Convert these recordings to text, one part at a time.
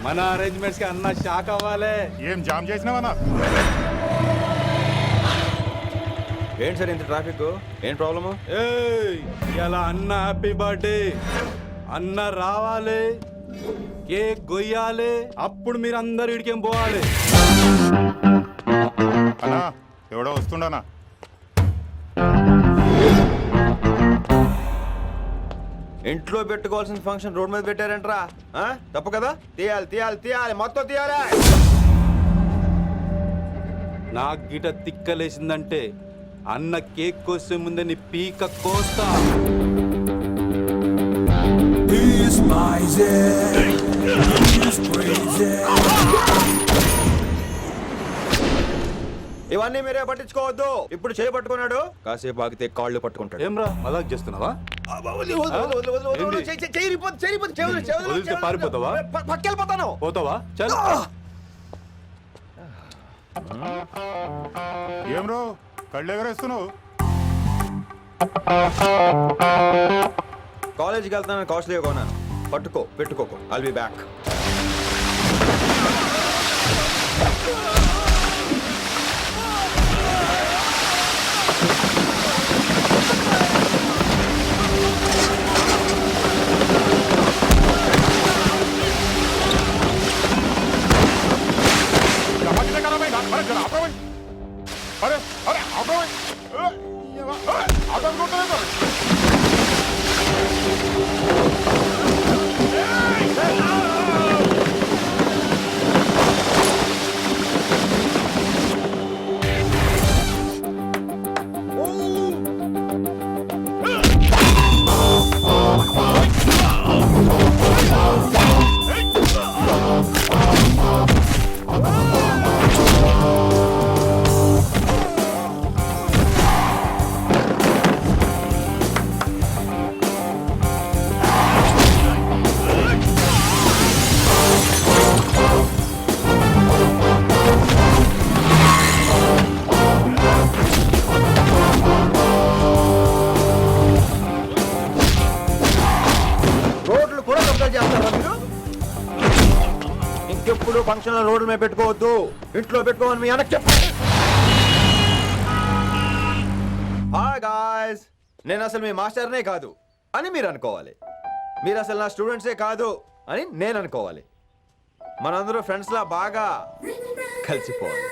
మన అరేంజ్మెంట్స్ కి అన్న షాక్ అవ్వాలి. ఏం జామ్ చేసినావన్నా? ఏంటి సార్ ఇంత ట్రాఫిక్? ఏం ప్రాబ్లము? ఇలా అన్న హ్యాపీ బర్త్డే, అన్న రావాలి, కేక్ గొయ్యాలి, అప్పుడు మీరు అందరు ఇడికేం పోవాలి. అన్నా ఎవడో వస్తుండనా? ఇంట్లో పెట్టుకోవాల్సిన ఫంక్షన్ రోడ్ మీద పెట్టారంటరా? తప్పు కదా? తీయాలి తీయాలి తీయాలి, మొత్తం తీయాలి. నాకు గిట తిక్కలేసిందంటే అన్న కేక్ కోసే ముందే నీ పీక కోస్తా. ఇవన్నీ మీరే పట్టించుకోవద్దు. ఇప్పుడు చేయి పట్టుకున్నాడు, కాసేపు ఆగితే కాళ్ళు పట్టుకుంటాడు. ఏమ్రా మజాక్ చేస్తున్నావా? పారిపోతావా? పక్కెళ్ళిపోతాను. పోతావా? చల్. ఏం రో కళ్ళు ఎగరేస్తున్నావు? కాలేజీకి వెళ్తానని కాస్ట్లీగా కొన్నాను. పట్టుకో, పెట్టుకోకు. I'll be back. అరే అరే ఇంకెప్పుడు ఫంక్షన్ రోడ్ల మీద పెట్టుకోవద్దు, ఇంట్లో పెట్టుకోమని మీ అన్నకి చెప్పు. హాయ్ గాయ్స్, నేను అసలు మీ మాస్టర్నే కాదు అని మీరు అనుకోవాలి. మీరు అసలు నా స్టూడెంట్సే కాదు అని నేను అనుకోవాలి. మనందరూ ఫ్రెండ్స్ లా బాగా కలిసిపోవాలి.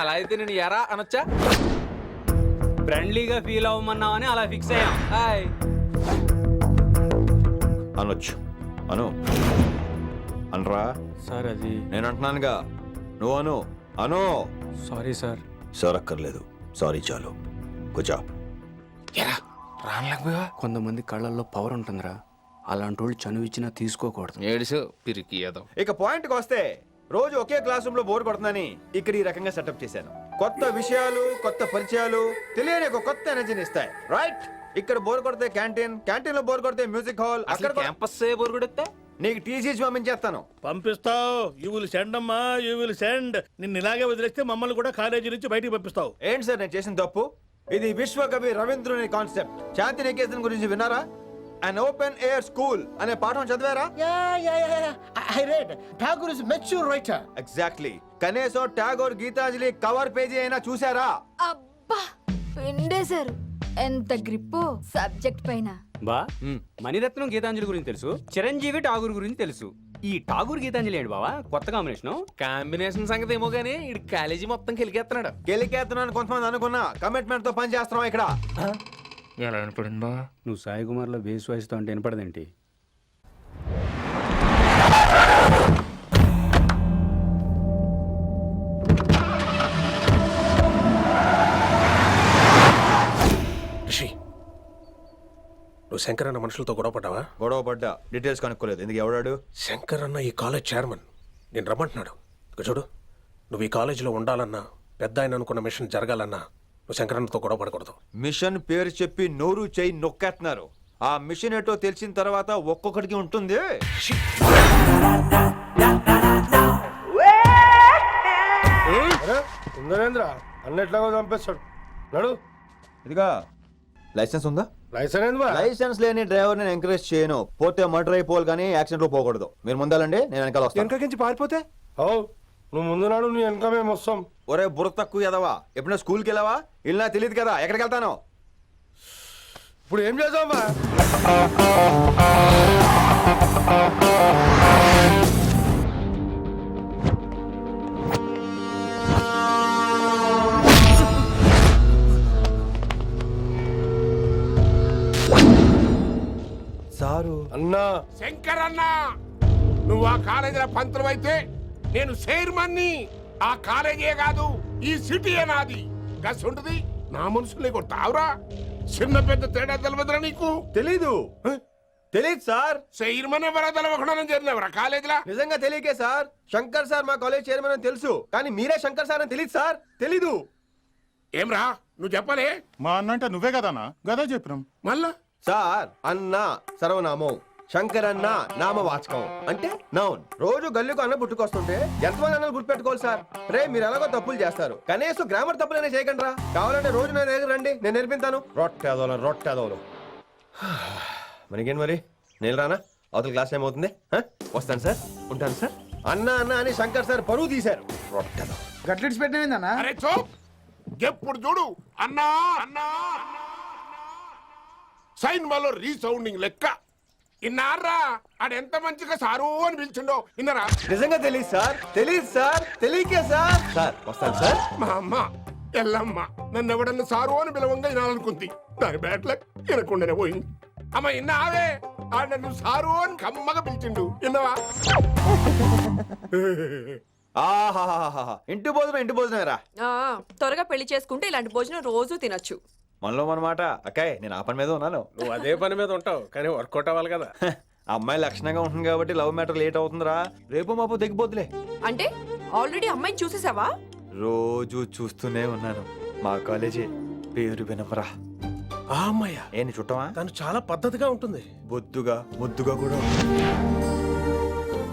అలా అయితే నేను ఎరా అనొచ్చా? ఫ్రెండ్లీగా ఫీల్ అవ్వమన్నావని అలా ఫిక్స్ అయ్యాం. హాయ్ అనొచ్చు. అను అనరా సార్. అది నేను అంటున్నానుగా, నువ్వు అను. అను. Sorry sir. సార్ అక్కర్లేదు, సారీ చాలు. కూర్చో. కొంతమంది కళ్ళల్లో పవర్ ఉంటుందిరా, అలాంటి వాళ్ళు చనువు ఇచ్చినా తీసుకోకూడదు. ఏడుసు పిరికి ఏదో. ఇక పాయింట్కి వస్తే, రోజు ఒకే క్లాస్ రూమ్ లో బోర్ కొడుతుందని ఇక్కడ ఈ రకంగా సెటప్ చేశాను. కొత్త విషయాలు, కొత్త పరిచయాలు తెలియని ఒక కొత్త ఎనర్జీని ఇస్తాయి. రైట్? ఇక్కడ బోర్ కొడితే క్యాంటీన్, క్యాంటీన్ లో బోర్ కొడితే మ్యూజిక్ హాల్, అక్కడ క్యాంపస్ బోర్ కొడితే నీకు టీసీస్ పంపించేస్తాను. పంపిస్తావు. యూ విల్ సెండ్ అమ్మా, యూ విల్ సెండ్. నిన్ను ఇలాగే వదిలేస్తే మమ్మల్ని కూడా కాలేజీ నుంచి బయటికి పంపిస్తావు. ఏంటి సార్ నేను చేసిన తప్పు? ఇది విశ్వకవి రవీంద్రుని కాన్సెప్ట్. శాంతి నికేతన్ గురించి విన్నారా? అన్ ఓపెన్ ఎయిర్ స్కూల్ అనే పాఠం చదివారా? I read. Tagore is a mature writer. Exactly. కనీసం టాగోర్ గీతాంజలి కవర్ పేజీ అయినా చూసారా? అబ్బా పిండేశారు. ఎంత గ్రిప్పు సబ్జెక్ట్ పైన. బా మణిరత్నం గీతాంజలి గురించి తెలుసు, చిరంజీవి ఠాగూర్ గురించి తెలుసు. ఈ ఠాగూర్ గీతాంజలి ఏంటి బావా కొత్త కాంబినేషన్ సంగతి ఏమో గానీ ఇడు కాలేజీ మొత్తం కెలికేస్తున్నాడు. గెలికేస్తున్నాను కొంతమంది అనుకున్నా, కమిట్మెంట్ తో పని చేస్తున్నాం ఇక్కడ. ఎలా వినపడింది బా? నువ్వు సాయి కుమార్ లో బేస్ వాయిస్ తో అంటే వినపడదేంటి? రిషి, నువ్వు శంకర్ అన్న మనుషులతో గొడవపడ్డావా? గొడవ పడ్డా, డీటెయిల్స్ కనుక్కోలేదు. ఎందుకు? ఎవడాడు? శంకర్ అన్న ఈ కాలేజ్ చైర్మన్. నేను రమ్మంటున్నాడు. ఇక చూడు, నువ్వు ఈ కాలేజీలో ఉండాలన్నా, పెద్ద ఆయన అనుకున్న మిషన్ జరగాలన్నా నువ్వు శంకర్ అన్నతో గొడవ పడకూడదు. మిషన్ పేరు చెప్పి నోరు చేయి నొక్కేస్తున్నారు. ఆ మిషన్ ఏటో తెలిసిన తర్వాత ఒక్కొక్కడికి ఉంటుంది. ఉందరేంద్ర అన్నెట్లాగో చంపేస్తాడు. నడు. ఇదిగా లైసెన్స్ ఉందా? లైసెన్స్ లేని డ్రైవర్ నేను ఎంకరేజ్ చేయను. పోతే మర్డర్ అయిపోవాలి కానీ యాక్సిడెంట్ లో పోకూడదు. మీరు ముందాలండి, నేను వెనకాల వస్తాను. వెనకకించి పారిపోతే నువ్వు ముందు నాడు నీ వెనక మేము వస్తాం. ఒరే బుర్ర తక్కువ ఎదవా, ఎప్పుడైనా స్కూల్కి వెళ్ళావా? ఇలా తెలియదు కదా ఎక్కడికి వెళ్తాను. ఇప్పుడు ఏం చేద్దామా? సారు అన్నా శంకర్ అన్న, నువ్వు ఆ కాలేజీలో పంతులు అయితే నేను చైర్మన్ని. ఆ కాలేజీ కాదు, ఈ సిటీయే నాది. గసుంటది నా మనుషుల్ని కొట్టావురా. చిన్న పెద్ద తేడా తెలవదురా నీకు? తెలీదు తెలీదు సార్. చైర్మన్ ఎవరో తెలవకుండా చేరినవరా కాలేజీలా? నిజంగా తెలియకే సార్. శంకర్ సార్ మా కాలేజ్ చైర్మన్ అని తెలుసు, కానీ మీరే శంకర్ సార్ అని తెలియదు సార్. తెలీదు. ఏమ్రా నువ్వు చెప్పలే? మా అన్నంటే నువ్వే కదన్నా, గదా చెప్పినాం. మళ్ళా సార్ అన్న సర్వనామం, శంకర్ అన్న నామవాచకం అంటే నౌన్. రోజు గల్లుకు అన్న పుట్టుకొస్తుంటే ఎంతమంది అన్నలు గుర్తుపెట్టుకోవాలి సార్? రే మీరు ఎలాగో తప్పులు చేస్తారు, కనీసం గ్రామర్ తప్పులనే చేయకండి రా. కావాలంటే రోజు నా దగ్గర రండి, నేను నేర్పిస్తాను. రొట్టెదోలు మనకేం మరి, నేను రానా? అవతల క్లాస్ ఏమవుతుంది? వస్తాను సార్, ఉంటాను సార్. అన్న అన్న అని శంకర్ సార్ పరువు తీశారు. రొట్టెదో గట్లెట్స్ పెట్టిన అరే చో, ఎప్పుడు చూడు అన్నా అన్నా. సైన్ malo రీసౌండింగ్ లెక్క. ఇన్నారా ఆడెంత మంచిగా సారు అని పిలిచిండో ఇన్నరా? నిజంగా తెలియదు సార్, తెలియదు సార్, తెలియకే సార్. సార్ వస్తాను సార్. మా అమ్మ ఎల్లమ్మ నన్ను ఎవడన్నా సారు అని పిలవంగా వినాలనుకుంది. దాని బ్యాట్ల వినకుండానే పోయింది. అమ్మ ఇన్నావే, ఆడ నన్ను సారు అని కమ్మగా పిలిచిండు. విన్నవా? ఆహాహాహా, ఇంటి భోజనం రా. త్వరగా పెళ్లి చేసుకుంటే ఇలాంటి భోజనం రోజు తినొచ్చు. మనలో మనమాట అక్కాయ్, నేను ఆ పని మీద ఉన్నాను. నువ్వు అదే పని మీద ఉంటావు కానీ వర్కౌట్ అవ్వాలి కదా. అమ్మాయి లక్షణంగా ఉంటుంది కాబట్టి లవ్ మ్యాటర్ లేట్ అవుతుందిరా. రేపు మాపు దిగిపోతులే. అంటే ఆల్రెడీ అమ్మాయిని చూసేసావా? రోజు చూస్తూనే ఉన్నాను. మా కాలేజీ పేరు వినమరా. ఆ అమ్మాయ ఏంటి చుట్టమా? తను చాలా పద్ధతిగా ఉంటుంది. బొద్దుగా ముద్దుగా కూడా.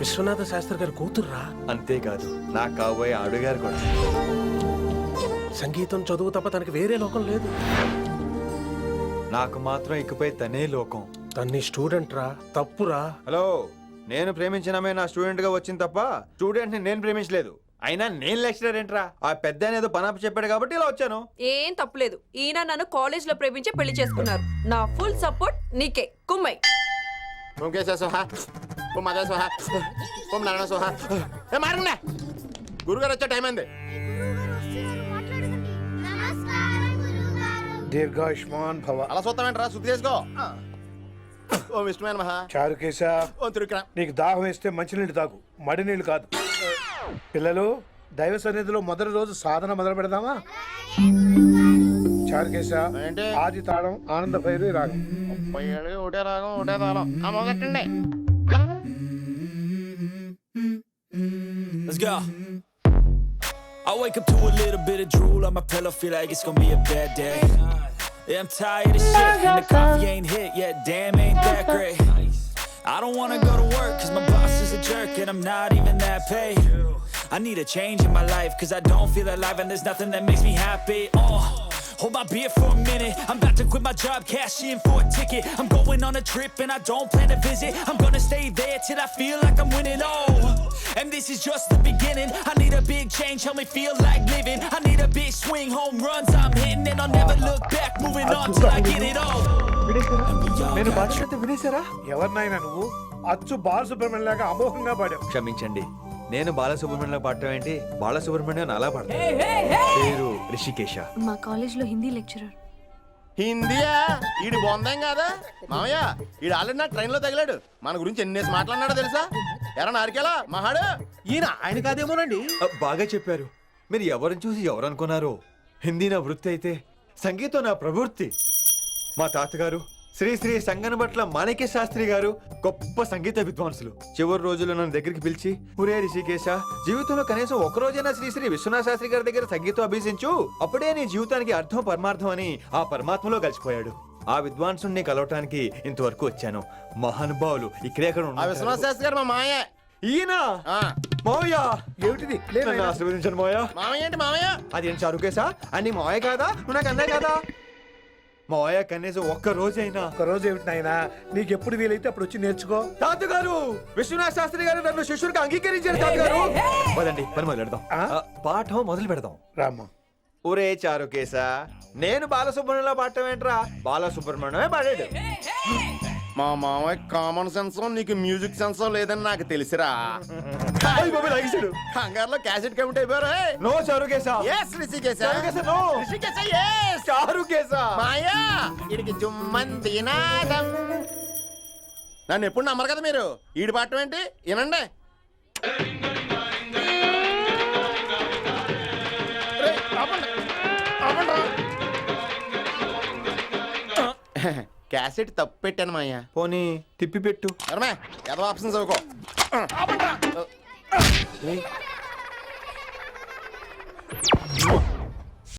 విశ్వనాథ శాస్త్రి గారి కూతుర్రా. అంతేకాదు నా కాబోయే ఆడుగారు కూడా. సంగీతం చదువు తప్ప తనకి వేరే లోకం లేదు. నాకు మాత్రం ఇకపై తనే లోకం. తన్ని స్టూడెంట్ రా, తప్పురా. హలో, నేను ప్రేమించిన అమ్మాయి నా స్టూడెంట్ గా వచ్చింది తప్ప స్టూడెంట్ ని నేను ప్రేమించలేదు. అయినా నేను లెక్చరర్ ఏంట్రా? ఆ పెద్ద ఏదో పనాపు చెప్పాడు కాబట్టి ఇలా వచ్చాను. ఏం తప్పులేదు. ఈయన నన్ను కాలేజ్ లో ప్రేమించే పెళ్లి చేసుకున్నారు. నా ఫుల్ సపోర్ట్ నీకే. కుమ్మై గురుగారు వచ్చే టైం అయింది. దీర్ఘాయుష్మాన్ భవ. అలా చూస్తామేంట్రా? శుద్ధి చేసుకో. ఓ విష్ణుమైన మహా చారుకేశ, ఓ తిరుక్రా. నీకు దాహం వేస్తే మంచినీళ్ళు తాగు, మడి నీళ్ళు కాదు. పిల్లలు, దైవ సన్నిధిలో మొదటి రోజు సాధన మొదలు పెడదామా? చారుకేశ, ఏంటి? ఆది తాళం ఆనంద భైరవి రాగం. ఒకటే రాగం ఒకటే తాళం. మొదటండి. Let's go. I wake up to a little bit of drool on my pillow, feel like it's gonna be a bad day. Yeah, I'm tired of shit, and the coffee ain't hit yet, damn ain't that great. I don't wanna go to work, cause my boss is a jerk, and I'm not even that paid. I need a change in my life, cause I don't feel alive, and there's nothing that makes me happy. Hold my beer for a minute, I'm about to quit my job, cash in for a ticket. I'm going on a trip and I don't plan to visit. I'm gonna stay there till I feel like I'm winning, and this is just the beginning. I need a big change, help me feel like living. I need a big swing, home runs I'm hitting, and I'll never look back, moving on till I get it all. నేను పాడినట్టు వినేశారా? ఎవరినైనా నువ్వు అచ్చు బాలసుబ్రహ్మణ్యం లాగా అమోఘంగా పాడావు. క్షమించండి, నేను బాలసుబ్రహ్మణ్యంలో పాడటం ఏంటి? బాలసుబ్రహ్మణ్యం అలా పాడతాను. పేరు రిషికేశ. మా కాలేజ్ లో హిందీ లెక్చరర్. హిందీయా? ఈడు బొందేం కాదా మామయ్య? ఈడు ఆల్రెడీ నా ట్రైన్ లో తగిలాడు. మన గురించి ఎన్నేసి మాట్లాడినాడో తెలుసా? ఎరా నారికేలా మహాడు? ఈయన ఆయన కాదేమోనండి. బాగా చెప్పారు. మీరు ఎవరిని చూసి ఎవరు అనుకున్నారు? హిందీ నా వృత్తి అయితే సంగీతం నా ప్రవృత్తి. మా తాతగారు శ్రీ శ్రీ సంగనబట్ల మాణిక్య శాస్త్రి గారు గొప్ప సంగీత విద్వాంసులు. చివరి రోజుల్లో నన్ను దగ్గరికి పిలిచి, ఒరే రిషికేశ, జీవితంలో కనీసం ఒక రోజైనా శ్రీ శ్రీ విశ్వనాథ శాస్త్రి గారి దగ్గర సంగీతం అభ్యసించు, అప్పుడే నీ జీవితానికి అర్థం పరమార్థం అని ఆ పరమాత్మలో కలిసిపోయాడు. ఆ విద్వాంసుని కలవటానికి ఇంతవరకు వచ్చాను. మహానుభావులు ఇక్కడే అక్కడ విశ్వనాథ శాస్త్రి గారు మా మామయ్య. ఈయన మావయ్య. ఏమిటిది? నన్ను ఆశీర్వదించండి మావయ్య. మామయ్య ఏంటి మామయ్య? అదేం చారుకేశా? అని మావయ్య కాదా? నువ్వు నాకు అన్నయ్య కాదా? మావయ్య కనీసం ఒక్క రోజైనా. ఒక రోజు ఏమిటి నాయనా, నీకు ఎప్పుడు వీలైతే అప్పుడు వచ్చి నేర్చుకో. తాతగారు, విశ్వనాథ్ శాస్త్రి గారు నన్ను శిష్యుడిగా అంగీకరించారు తాతగారు. పదండి పని మొదలు పెడదాం. పాఠం మొదలు పెడదాం. రామ్మా. ఒరే చారుకేశా, నేను బాలసుబ్రహ్మణ్యంలో పాడటం ఏంట్రా? బాలసుబ్రహ్మణ్యమే పాడాడు. మా మామయ్య కామన్ సెన్స్ నీకు మ్యూజిక్ సెన్స్ లేదని నాకు తెలిసిరా. కంగారులో క్యాసెట్ కమిట్ అయిపోయారా? నో చారుకేశా. చారుకేశా, no. చారుకేశా. మాయా ఇడికి జుమ్మంది నాదం. నన్ను ఎప్పుడు నమ్మరు కదా మీరు. ఈడి పాఠం ఏంటి వినండి. క్యాసెట్ తప్పు పెట్టాను మాయా. పోనీ తిప్పి పెట్టు. ఎదవ ఆప్షన్ చదువుకో.